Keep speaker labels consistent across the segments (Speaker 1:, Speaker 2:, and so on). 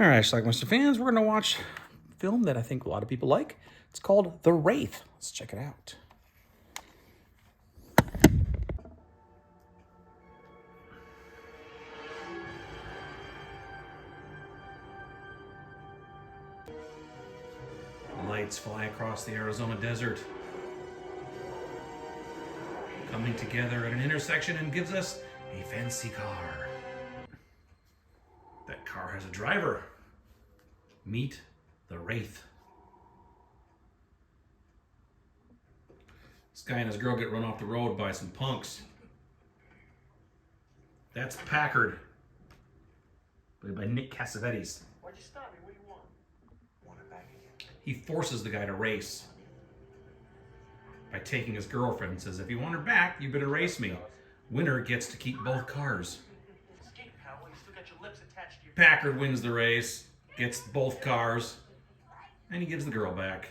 Speaker 1: All right, Schlockmeister fans, we're going to watch a film that I think a lot of people like. It's called The Wraith. Let's check it out. Lights fly across the Arizona desert, coming together at an intersection and gives us a fancy car. That car has a driver. Meet the Wraith. This guy and his girl get run off the road by some punks. That's Packard, played by Nick Cassavetes.
Speaker 2: Why'd you stop me? What do you want? Want it back again?
Speaker 1: He forces the guy to race by taking his girlfriend and says, if you want her back, you better race me. Winner gets to keep both cars.
Speaker 2: Escape, pal. You still got your lips attached to your...
Speaker 1: Packard wins the race, gets both cars, and he gives the girl back.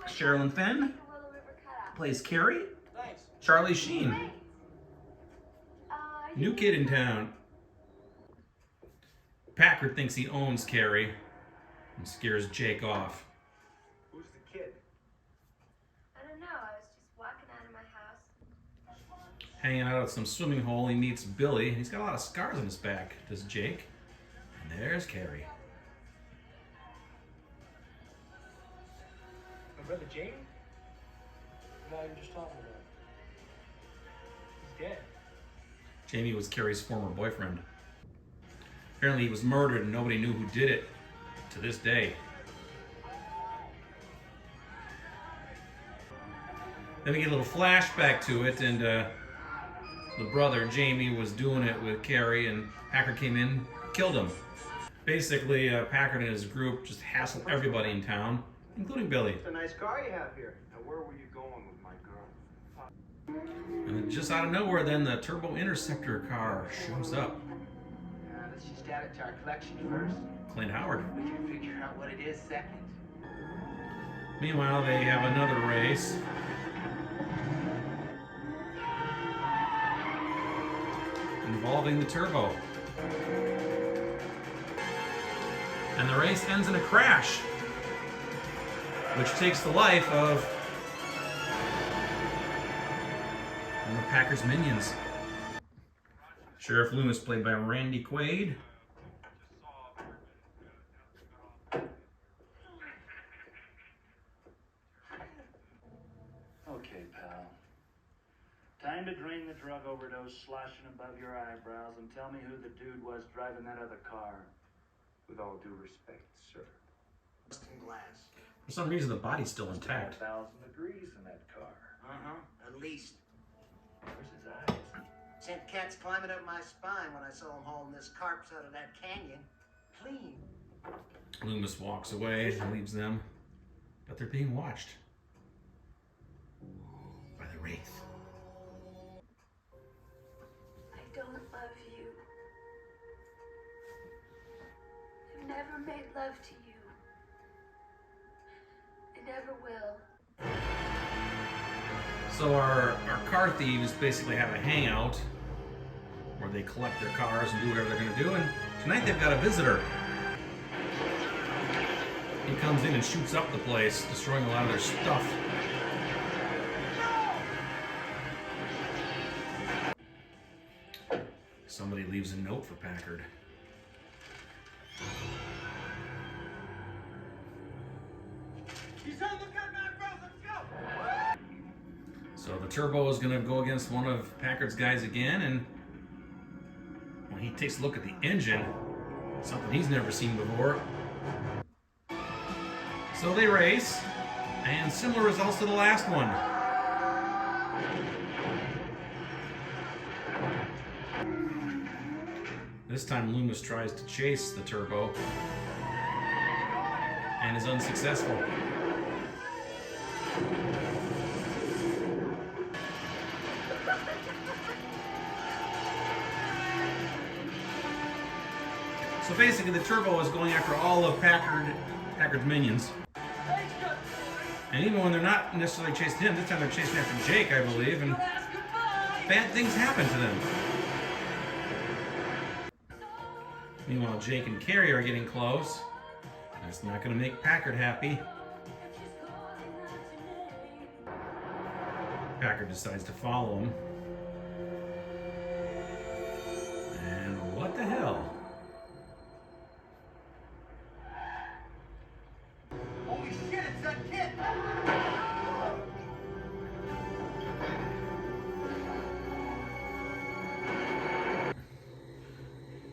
Speaker 1: Sherilyn Fenn plays Carrie.
Speaker 2: Thanks.
Speaker 1: Charlie Sheen, new kid in town. Packard thinks he owns Carrie and scares Jake off.
Speaker 2: Who's the kid?
Speaker 3: I don't know. I was just walking out of my house.
Speaker 1: Hanging out at some swimming hole, he meets Billy. He's got a lot of scars on his back, does Jake. And there's Carrie.
Speaker 2: My brother Jamie? The guy you were just talking about. He's dead.
Speaker 1: Jamie was Carrie's former boyfriend. Apparently he was murdered and nobody knew who did it to this day. Then we get a little flashback to it, and the brother, Jamie, was doing it with Carrie, and Packard came in, killed him. Basically, Packard and his group just hassled everybody in town, including Billy.
Speaker 2: It's a nice car you have here. Now where were you going with my girl?
Speaker 1: And just out of nowhere, then the Turbo Interceptor car shows up.
Speaker 4: Let's just add it to our collection first.
Speaker 1: Clint Howard.
Speaker 4: We can figure out what it is second.
Speaker 1: Meanwhile, they have another race. Involving the Turbo. And the race ends in a crash, which takes the life of one of Packard's minions. Sheriff Loomis, played by Randy Quaid.
Speaker 5: Okay, pal. Time to drain the drug overdose slashing above your eyebrows and tell me who the dude was driving that other car.
Speaker 2: With all due respect, sir.
Speaker 4: Glass.
Speaker 1: For some reason, the body's still intact.
Speaker 5: 1,000 degrees in that car.
Speaker 4: At least.
Speaker 5: Where's his eyes?
Speaker 4: Sent cats climbing up my spine when I saw him hauling this corpse out of that canyon. Clean.
Speaker 1: Loomis walks away and leaves them, but they're being watched by the Wraith.
Speaker 3: I don't love you. I've never made love to you. I never will.
Speaker 1: So our car thieves basically have a hangout where they collect their cars and do whatever they're going to do, and tonight they've got a visitor. He comes in and shoots up the place, destroying a lot of their stuff. Somebody leaves a note for Packard.
Speaker 2: He's on the gun, man, bro. Let's go.
Speaker 1: So the Turbo is going to go against one of Packard's guys again, and when he takes a look at the engine, something he's never seen before. So they race, and similar results to the last one. This time Loomis tries to chase the Turbo and is unsuccessful. So basically the Turbo is going after all of Packard's minions. And even when they're not necessarily chasing him, this time they're chasing after Jake, I believe, and bad things happen to them. Meanwhile, Jake and Carrie are getting close. That's not going to make Packard happy. Packard decides to follow him. And what the hell?
Speaker 2: Holy shit, it's that kid!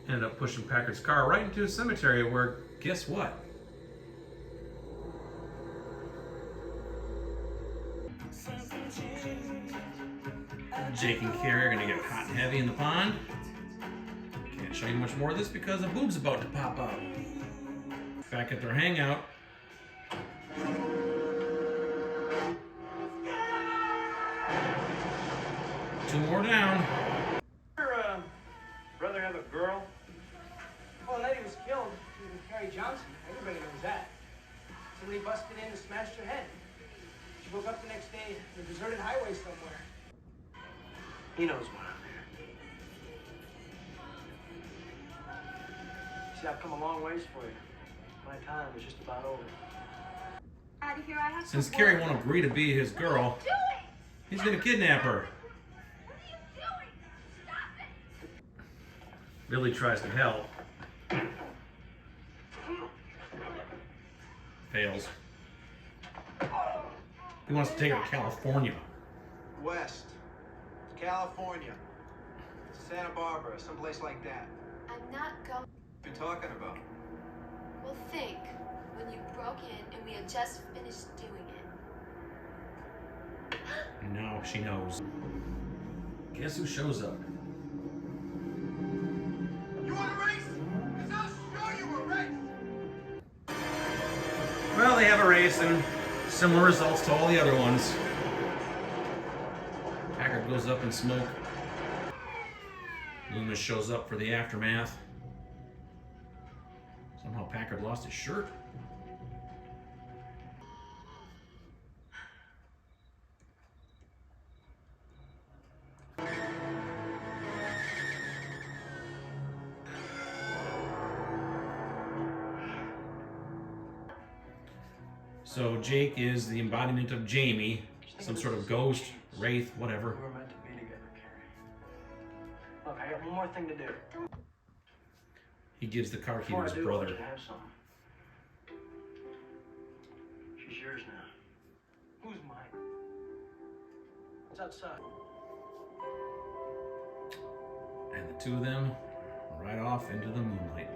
Speaker 1: Ended up pushing Packard's car right into a cemetery where, guess what? Jake and Carrie are gonna get hot and heavy in the pond. Can't show you much more of this because a boob's about to pop out. Back at their hangout. Two more down.
Speaker 5: Your brother have a girl?
Speaker 6: Well, the lady was killed. She was Carrie Johnson. Everybody knows that. Somebody busted in and smashed her head. She woke up the next day in a deserted highway somewhere. He knows what I'm there. See, I've come a long ways for you. My time was just about over.
Speaker 3: Out of here, I have
Speaker 1: Since
Speaker 3: to
Speaker 1: Carrie
Speaker 3: work.
Speaker 1: won't agree to be his girl,
Speaker 3: Do it!
Speaker 1: he's gonna kidnap her.
Speaker 3: What are you doing? Stop it!
Speaker 1: Billy tries to help. Fails. He wants to take her to California.
Speaker 7: West. California. Santa Barbara, someplace like that.
Speaker 3: I'm not going.
Speaker 7: What are you talking about?
Speaker 3: Well, think. When you broke in and we had just finished doing it.
Speaker 1: Now she knows. Guess who shows up?
Speaker 2: You want a race? Because I'll show you a race!
Speaker 1: Well, they have a race and similar results to all the other ones. Packard goes up in smoke. Loomis shows up for the aftermath. Somehow Packard lost his shirt. So Jake is the embodiment of Jamie, some sort of ghost, wraith, whatever.
Speaker 5: We were meant to be together, Carrie. Look, I got one more thing to do.
Speaker 1: He gives the car key to
Speaker 5: Before
Speaker 1: his
Speaker 5: I do, I want
Speaker 1: brother.
Speaker 5: you to have some. She's yours now.
Speaker 6: Who's mine? It's outside.
Speaker 1: And the two of them ride off into the moonlight.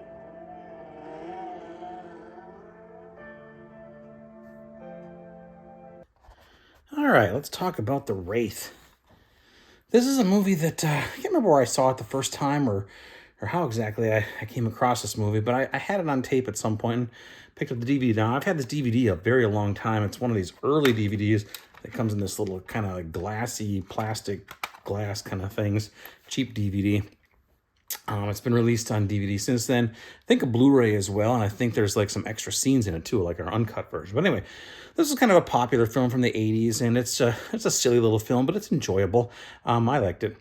Speaker 1: All right, let's talk about The Wraith. This is a movie that I can't remember where I saw it the first time or how exactly I came across this movie, but I had it on tape at some point and picked up the DVD. Now, I've had this DVD a very long time. It's one of these early DVDs that comes in this little kind of glassy plastic glass kind of things, cheap DVD. It's been released on DVD since then. I think a Blu-ray as well, and I think there's like some extra scenes in it too, like our uncut version. But anyway, this is kind of a popular film from the 80s, and it's a silly little film, but it's enjoyable. I liked it.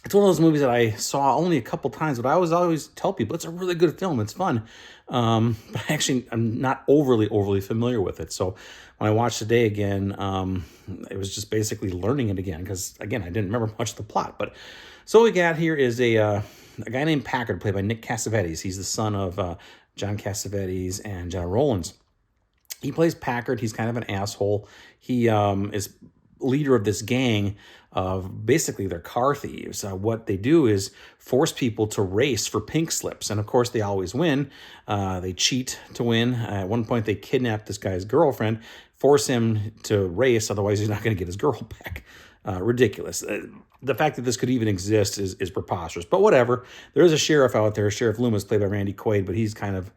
Speaker 1: It's one of those movies that I saw only a couple times, but I always tell people it's a really good film. It's fun. But actually, I'm not overly familiar with it. So when I watched today again, it was just basically learning it again because, again, I didn't remember much of the plot. But so what we got here is a guy named Packard, played by Nick Cassavetes. He's the son of John Cassavetes and John Rowlands. He plays Packard. He's kind of an asshole. He is leader of this gang of basically they're car thieves. What they do is force people to race for pink slips. And of course, they always win. They cheat to win. At one point, they kidnap this guy's girlfriend, force him to race. Otherwise, he's not going to get his girl back. Ridiculous. The fact that this could even exist is preposterous. But whatever. There is a sheriff out there, Sheriff Loomis, played by Randy Quaid, but he's kind of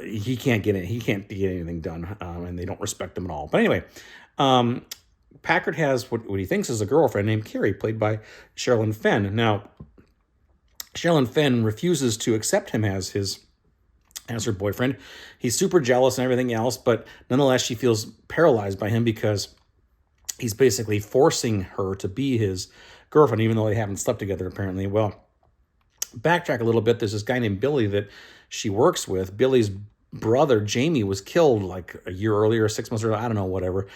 Speaker 1: he can't get it. He can't get anything done, and they don't respect him at all. But anyway, Packard has what he thinks is a girlfriend named Carrie, played by Sherilyn Fenn. Now, Sherilyn Fenn refuses to accept him as her boyfriend. He's super jealous and everything else, but nonetheless, she feels paralyzed by him because he's basically forcing her to be his girlfriend, even though they haven't slept together, apparently. Well, backtrack a little bit. There's this guy named Billy that she works with. Billy's brother, Jamie, was killed like a year earlier, 6 months earlier, I don't know, whatever.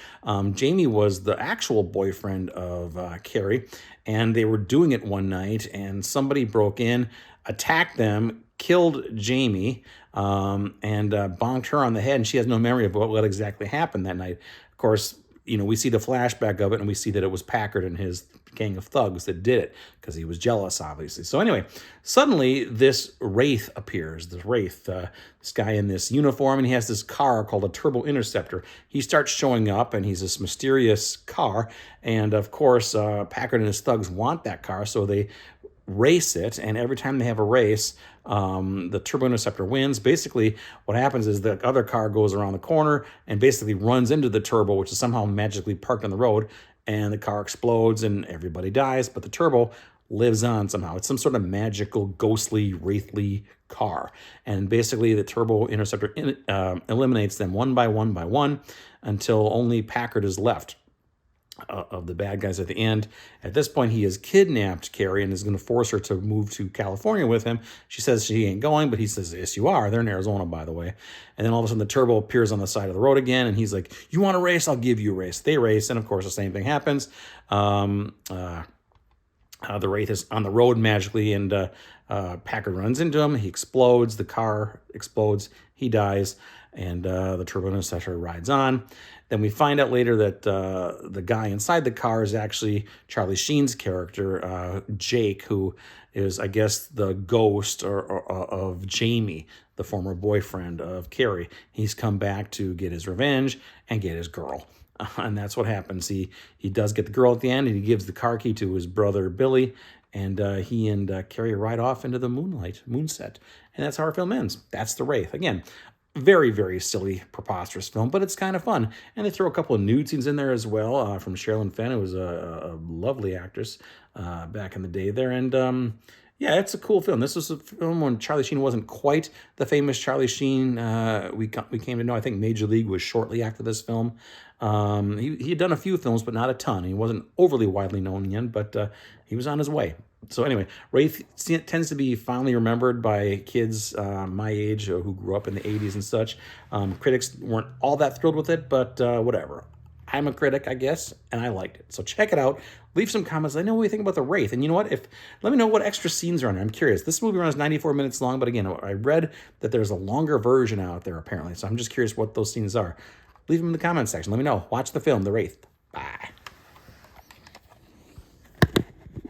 Speaker 1: Jamie was the actual boyfriend of Carrie, and they were doing it one night, and somebody broke in, attacked them, killed Jamie, and bonked her on the head, and she has no memory of what exactly happened that night. Of course, you know, we see the flashback of it, and we see that it was Packard and his gang of thugs that did it because he was jealous, obviously. So anyway, suddenly this Wraith appears, this Wraith, this guy in this uniform, and he has this car called a Turbo Interceptor. He starts showing up, and he's this mysterious car, and of course, Packard and his thugs want that car, so they race it, and every time they have a race, the Turbo Interceptor wins. Basically, what happens is the other car goes around the corner and basically runs into the Turbo, which is somehow magically parked on the road, and the car explodes and everybody dies, but the Turbo lives on somehow. It's some sort of magical, ghostly, wraithly car. And basically, the Turbo Interceptor eliminates them one by one until only Packard is left of the bad guys at the end. At this point, he has kidnapped Carrie and is going to force her to move to California with him. She says she ain't going, but he says, yes, you are. They're in Arizona, by the way. And then all of a sudden, the Turbo appears on the side of the road again, and he's like, you want to race? I'll give you a race. They race, and of course, the same thing happens. The Wraith is on the road magically, and Packard runs into him. He explodes. The car explodes. He dies, and the Turbo Interceptor rides on. Then we find out later that the guy inside the car is actually Charlie Sheen's character, Jake, who is, I guess, the ghost of Jamie, the former boyfriend of Carrie. He's come back to get his revenge and get his girl. And that's what happens. He does get the girl at the end, and he gives the car key to his brother, Billy, and he and Carrie ride off into the moonset. And that's how our film ends. That's The Wraith. Again, very, very silly, preposterous film, but it's kind of fun. And they throw a couple of nude scenes in there as well from Sherilyn Fenn, who was a lovely actress back in the day there. And yeah, it's a cool film. This was a film when Charlie Sheen wasn't quite the famous Charlie Sheen we came to know. I think Major League was shortly after this film. He had done a few films, but not a ton. He wasn't overly widely known yet, but he was on his way. So anyway, Wraith tends to be fondly remembered by kids my age who grew up in the 80s and such. Critics weren't all that thrilled with it, but whatever. I'm a critic, I guess, and I liked it. So check it out. Leave some comments. Let me know what you think about The Wraith. And you know what? Let me know what extra scenes are on it. I'm curious. This movie runs 94 minutes long, but again, I read that there's a longer version out there, apparently. So I'm just curious what those scenes are. Leave them in the comment section. Let me know. Watch the film, The Wraith.